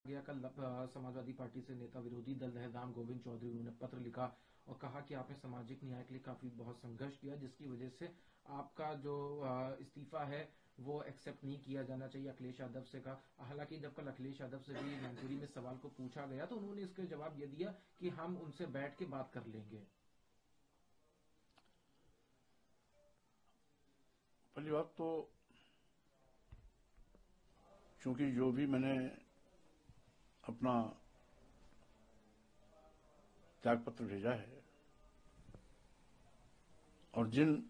गया कल समाजवादी पार्टी से नेता विरोधी दल है राम गोविंद चौधरी, उन्होंने पत्र लिखा और कहा कि आपने सामाजिक न्याय के लिए काफी बहुत संघर्ष किया, जिसकी वजह से आपका जो इस्तीफा है वो एक्सेप्ट नहीं किया जाना चाहिए। अखिलेश यादव से कहा, हालांकि जब कल अखिलेश यादव से भी मैनपुरी में सवाल को पूछा गया तो उन्होंने इसका जवाब ये दिया कि हम उनसे बैठ के बात कर लेंगे। पहली बात तो चूंकि जो भी मैंने अपना त्याग पत्र भेजा है और जिन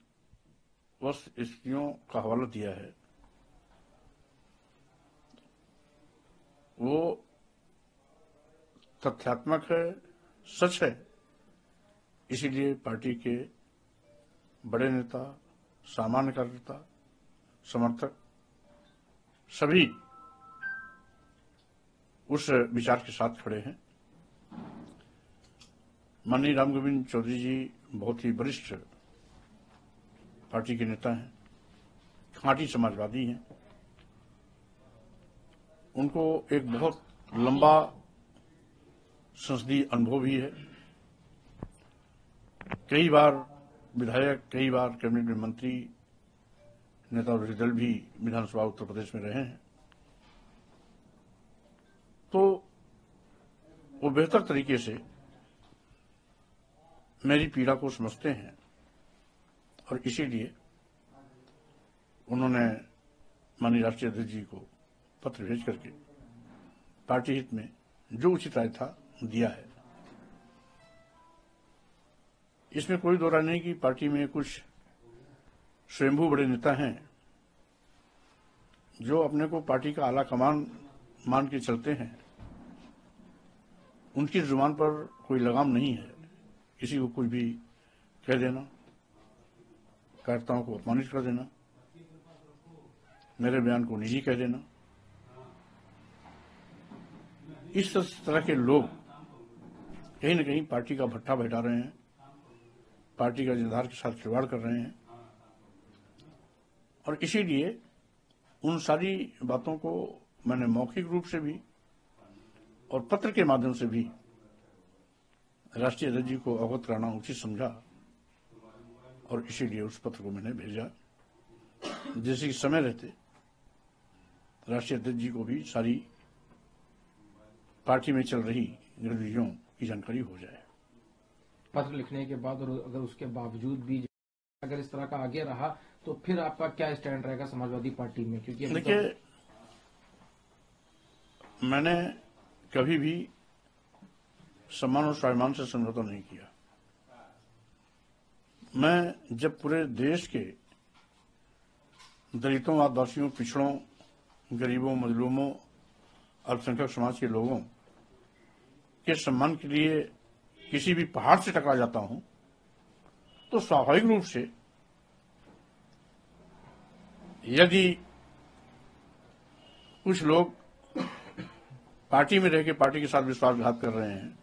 स्थितियों का हवाला दिया है वो तथ्यात्मक है, सच है। इसीलिए पार्टी के बड़े नेता, सामान्य कार्यकर्ता, समर्थक सभी उस विचार के साथ खड़े हैं। माननीय राम गोविंद चौधरी जी बहुत ही वरिष्ठ पार्टी के नेता हैं, खांटी समाजवादी हैं। उनको एक बहुत लंबा संसदीय अनुभव भी है। कई बार विधायक, कई बार कैबिनेट में मंत्री, नेता विरोधी दल भी विधानसभा उत्तर प्रदेश में रहे हैं। तो वो बेहतर तरीके से मेरी पीड़ा को समझते हैं और इसीलिए उन्होंने माननीय राष्ट्रीय अध्यक्ष जी को पत्र भेज करके पार्टी हित में जो उचित राय था दिया है। इसमें कोई दो राय नहीं कि पार्टी में कुछ स्वयंभू बड़े नेता हैं जो अपने को पार्टी का आला कमान मान के चलते हैं। उनकी जुबान पर कोई लगाम नहीं है किसी को कुछ भी कह देना, कार्यकर्ताओं को अपमानित कर देना, मेरे बयान को निजी कह देना। इस तरह के लोग कहीं न कहीं पार्टी का भट्ठा बैठा रहे हैं, पार्टी का निर्धार के साथ खिलवाड़ कर रहे हैं और इसीलिए उन सारी बातों को मैंने मौखिक रूप से भी और पत्र के माध्यम से भी राष्ट्रीय अध्यक्ष जी को अवगत कराना उचित समझा और इसीलिए उस पत्र को मैंने भेजा, जैसे कि समय रहते राष्ट्रीय अध्यक्ष जी को भी सारी पार्टी में चल रही गतिविधियों की जानकारी हो जाए। पत्र लिखने के बाद और अगर उसके बावजूद भी अगर इस तरह का आगे रहा तो फिर आपका क्या स्टैंड रहेगा समाजवादी पार्टी में? क्योंकि देखिए, मैंने कभी भी सम्मान और स्वाभिमान से समझौता नहीं किया। मैं जब पूरे देश के दलितों, आदिवासियों, पिछड़ों, गरीबों, मजलूमों, अल्पसंख्यक समाज के लोगों के सम्मान के लिए किसी भी पहाड़ से टकरा जाता हूं तो स्वाभाविक रूप से यदि कुछ लोग पार्टी में रह के पार्टी के साथ विश्वासघात कर रहे हैं,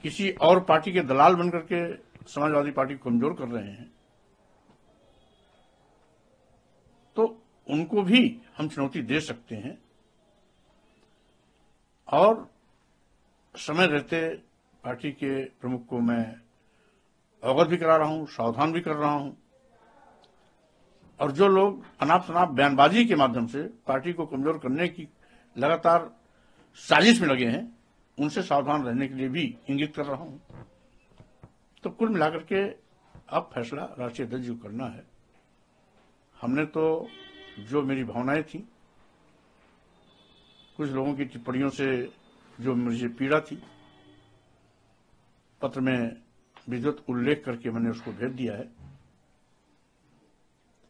किसी और पार्टी के दलाल बनकर के समाजवादी पार्टी को कमजोर कर रहे हैं, तो उनको भी हम चुनौती दे सकते हैं और समय रहते पार्टी के प्रमुख को मैं अवगत भी करा रहा हूं, सावधान भी कर रहा हूं और जो लोग अनाप शनाप बयानबाजी के माध्यम से पार्टी को कमजोर करने की लगातार साजिश में लगे हैं, उनसे सावधान रहने के लिए भी इंगित कर रहा हूं। तो कुल मिलाकर के अब फैसला राष्ट्रीय अध्यक्ष जी को करना है। हमने तो जो मेरी भावनाएं थी, कुछ लोगों की टिप्पणियों से जो मुझे पीड़ा थी, पत्र में विधिवत उल्लेख करके मैंने उसको भेज दिया है।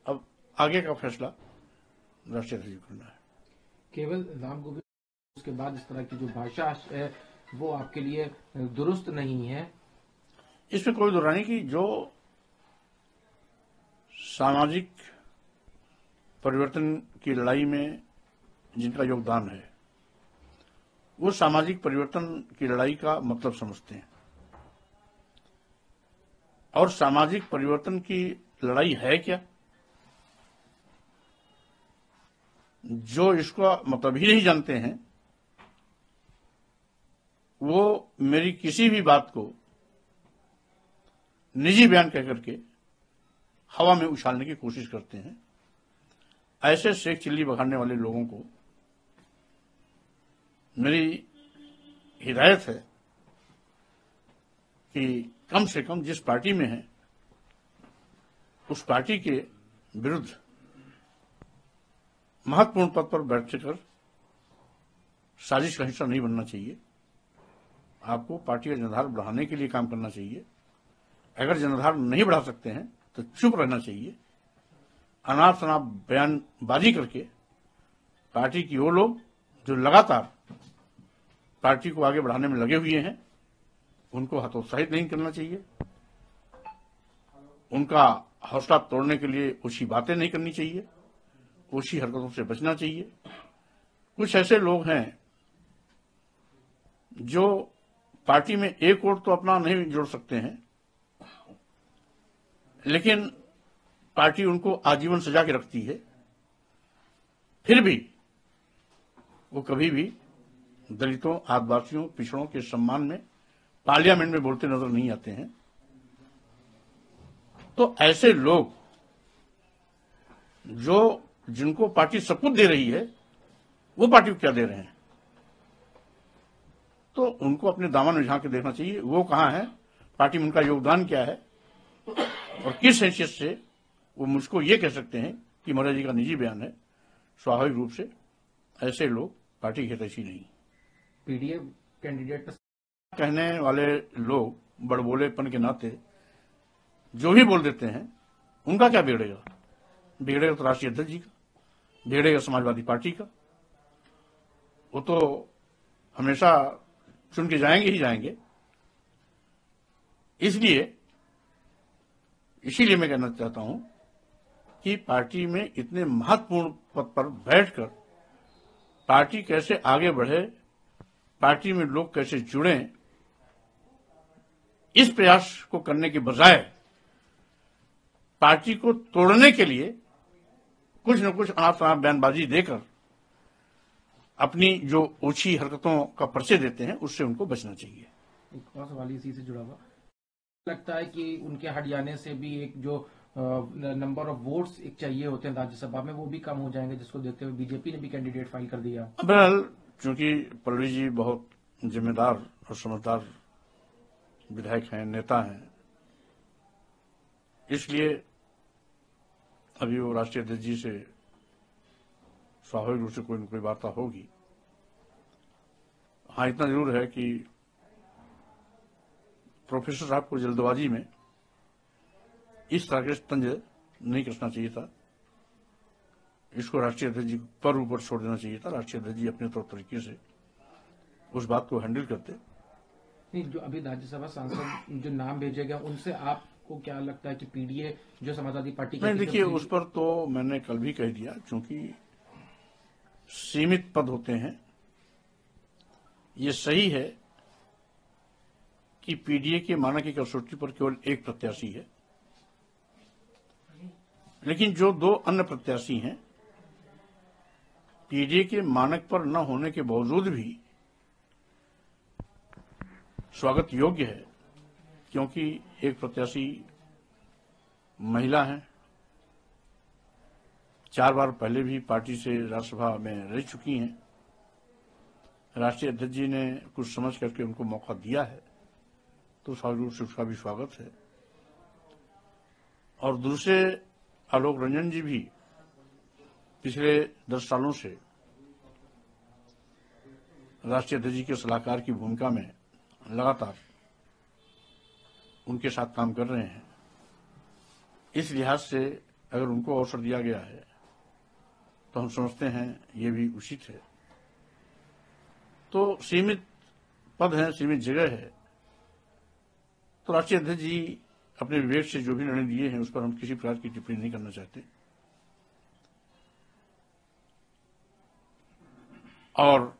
अब आगे का फैसला राष्ट्रीय अध्यक्ष करना है। केवल राम गोविंद उसके बाद इस तरह की जो भाषा है वो आपके लिए दुरुस्त नहीं है? इसमें कोई दो राय नहीं कि जो सामाजिक परिवर्तन की लड़ाई में जिनका योगदान है वो सामाजिक परिवर्तन की लड़ाई का मतलब समझते हैं और सामाजिक परिवर्तन की लड़ाई है क्या, जो इसका मतलब ही नहीं जानते हैं वो मेरी किसी भी बात को निजी बयान कह करके हवा में उछालने की कोशिश करते हैं। ऐसे शेख चिल्ली बखाड़ने वाले लोगों को मेरी हिदायत है कि कम से कम जिस पार्टी में है उस पार्टी के विरुद्ध महत्वपूर्ण पद पर बैठकर साजिश का हिस्सा नहीं बनना चाहिए। आपको पार्टी का जनाधार बढ़ाने के लिए काम करना चाहिए। अगर जनाधार नहीं बढ़ा सकते हैं तो चुप रहना चाहिए। अनाप शनाप बयानबाजी करके पार्टी की वो लोग जो लगातार पार्टी को आगे बढ़ाने में लगे हुए हैं उनको हतोत्साहित नहीं करना चाहिए। उनका हौसला तोड़ने के लिए ऊंची बातें नहीं करनी चाहिए, ऊंची हरकतों से बचना चाहिए। कुछ ऐसे लोग हैं जो पार्टी में एक वोट तो अपना नहीं जोड़ सकते हैं, लेकिन पार्टी उनको आजीवन सजा के रखती है। फिर भी वो कभी भी दलितों, आदिवासियों, पिछड़ों के सम्मान में पार्लियामेंट में बोलते नजर नहीं आते हैं। तो ऐसे लोग जो जिनको पार्टी सब कुछ दे रही है वो पार्टी को क्या दे रहे हैं, तो उनको अपने दामन में झांक के देखना चाहिए। वो कहां है, पार्टी में उनका योगदान क्या है और किस हैसियत से वो मुझको ये कह सकते हैं कि मौर्य जी का निजी बयान है। स्वाभाविक रूप से ऐसे लोग पार्टी के हितैषी नहीं। पीडीए कैंडिडेट कहने वाले लोग बड़बोलेपन के नाते जो भी बोल देते हैं उनका क्या बिगड़ेगा? बिगड़ेगा तो राष्ट्रीय अध्यक्ष जी का, बिगड़ेगा समाजवादी पार्टी का। वो तो हमेशा चुन के जाएंगे ही जाएंगे। इसीलिए मैं कहना चाहता हूं कि पार्टी में इतने महत्वपूर्ण पद पर बैठकर पार्टी कैसे आगे बढ़े, पार्टी में लोग कैसे जुड़े, इस प्रयास को करने के बजाय पार्टी को तोड़ने के लिए कुछ न कुछ अनाप शनाप बयानबाजी देकर अपनी जो ऊंची हरकतों का परिचय देते हैं उससे उनको बचना चाहिए। एक और सवाल इसी से जुड़ा हुआ लगता है कि उनके हट जाने से भी एक जो नंबर ऑफ वोट्स एक चाहिए होते हैं राज्यसभा में वो भी कम हो जाएंगे, जिसको देखते हुए बीजेपी ने भी कैंडिडेट फाइल कर दिया। बहरहाल चूंकि पल्लवी जी बहुत जिम्मेदार और समझदार विधायक हैं, नेता हैं, इसलिए अभी वो राष्ट्रीय अध्यक्ष जी से स्वाभाविक रूप से कोई न कोई वार्ता होगी। हाँ, इतना जरूर है कि प्रोफेसर साहब को जल्दबाजी में इस तरह के तंज नहीं कसना चाहिए था। इसको राष्ट्रीय अध्यक्ष जी पर ऊपर छोड़ देना चाहिए था। राष्ट्रीय अध्यक्ष जी अपने तौर तरीके से उस बात को हैंडल करते। नहीं, जो अभी राज्यसभा सांसद जो नाम भेजे गए उनसे आपको क्या लगता है कि पीडीए जो समाजवादी पार्टी नहीं, देखिए उस पर तो मैंने कल भी कह दिया, क्योंकि सीमित पद होते हैं। ये सही है कि पीडीए के मानक की कसौटी पर केवल एक प्रत्याशी है, लेकिन जो दो अन्य प्रत्याशी हैं पीडीए के मानक पर न होने के बावजूद भी स्वागत योग्य है, क्योंकि एक प्रत्याशी महिला है, 4 बार पहले भी पार्टी से राज्यसभा में रह चुकी हैं। राष्ट्रीय अध्यक्ष जी ने कुछ समझ करके उनको मौका दिया है, तो स्वाभाविक रूप से उसका भी स्वागत है। और दूसरे आलोक रंजन जी भी पिछले 10 सालों से राष्ट्रीय अध्यक्ष जी के सलाहकार की भूमिका में लगातार उनके साथ काम कर रहे हैं। इस लिहाज से अगर उनको अवसर दिया गया है तो हम समझते हैं ये भी उचित है। तो सीमित पद हैं, सीमित जगह है, तो राष्ट्रीय अध्यक्ष जी अपने विवेक से जो भी निर्णय दिए हैं उस पर हम किसी प्रकार की टिप्पणी नहीं करना चाहते। और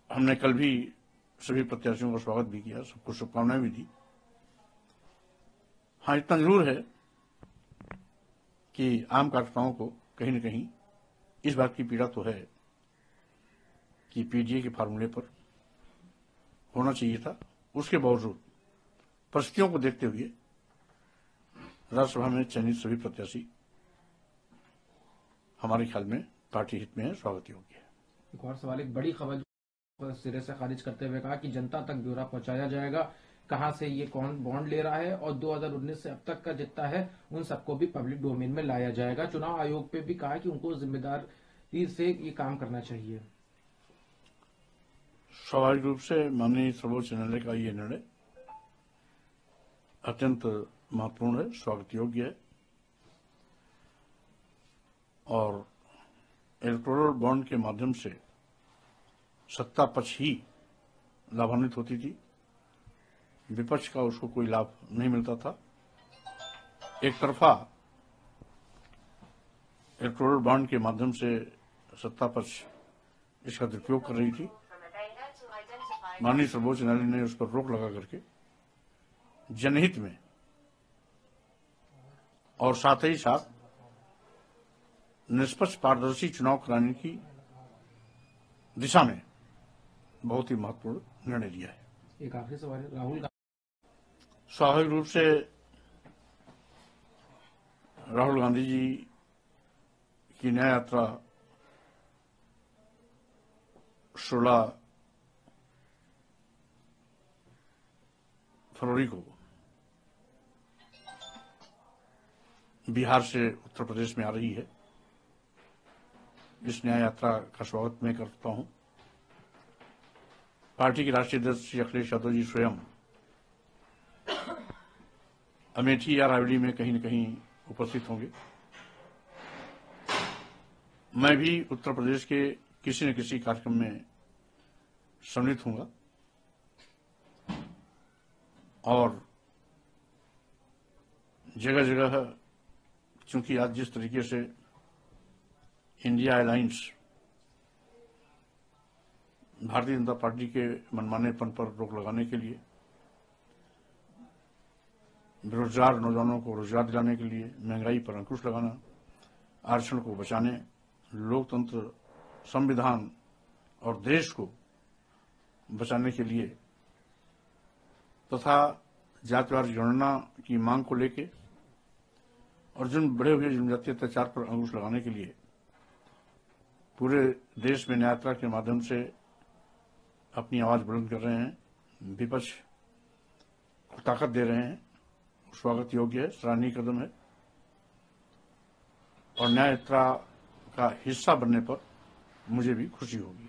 हमने कल भी सभी प्रत्याशियों का स्वागत भी किया, सबको शुभकामनाएं भी दी। हाँ, इतना जरूर है कि आम कार्यकर्ताओं को कहीं न कहीं इस बात की पीड़ा तो है कि पीडीए के फार्मूले पर होना चाहिए था। उसके बावजूद परिस्थितियों को देखते हुए राज्यसभा में चयनित सभी प्रत्याशी हमारे ख्याल में पार्टी हित में है, स्वागत योग्य है। एक और सवाल, एक बड़ी खबर सिरे से खारिज करते हुए कहा कि जनता तक ब्यौरा पहुंचाया जाएगा, कहां से ये कौन बॉन्ड ले रहा है, और 2019 से अब तक का जितना है उन सबको भी पब्लिक डोमेन में लाया जाएगा। चुनाव आयोग पे भी कहा कि उनको जिम्मेदारी से ये काम करना चाहिए। स्वाभाविक रूप से माननीय सर्वोच्च न्यायालय का ये निर्णय अत्यंत महत्वपूर्ण है, स्वागत योग्य है। और इलेक्टोरल बॉन्ड के माध्यम से सत्ता पक्ष ही लाभान्वित होती थी, विपक्ष का उसको कोई लाभ नहीं मिलता था। एक तरफा इलेक्टोरल बॉन्ड के माध्यम से सत्ता पक्ष इसका दुरुपयोग कर रही थी। माननीय सर्वोच्च न्यायालय ने उस पर रोक लगा करके जनहित में और साथ ही साथ निष्पक्ष पारदर्शी चुनाव कराने की दिशा में बहुत ही महत्वपूर्ण निर्णय लिया है। एक आखिरी सवाल है, राहुल स्वाभाविक रूप से राहुल गांधी जी की न्याय यात्रा 16 फरवरी को बिहार से उत्तर प्रदेश में आ रही है। इस न्याय यात्रा का स्वागत मैं करता हूं। पार्टी के राष्ट्रीय अध्यक्ष श्री अखिलेश यादव जी स्वयं अमेठी या रायबरेली में कहीं न कहीं उपस्थित होंगे। मैं भी उत्तर प्रदेश के किसी न किसी कार्यक्रम में सम्मिलित होऊंगा और जगह जगह, चूंकि आज जिस तरीके से India alliance Bharatiya Janata party के मनमानेपन पर रोक लगाने के लिए, बेरोजगार नौजवानों को रोजगार दिलाने के लिए, महंगाई पर अंकुश लगाना, आरक्षण को बचाने, लोकतंत्र, संविधान और देश को बचाने के लिए तथा जातिवार जनगणना की मांग को लेकर और जिन बढ़े हुए जनजातीय अत्याचार पर अंकुश लगाने के लिए पूरे देश में न्याय यात्रा के माध्यम से अपनी आवाज बुलंद कर रहे हैं, विपक्ष को ताकत दे रहे हैं, स्वागत योग्य है, सराहनीय कदम है। और न्याय यात्रा का हिस्सा बनने पर मुझे भी खुशी होगी।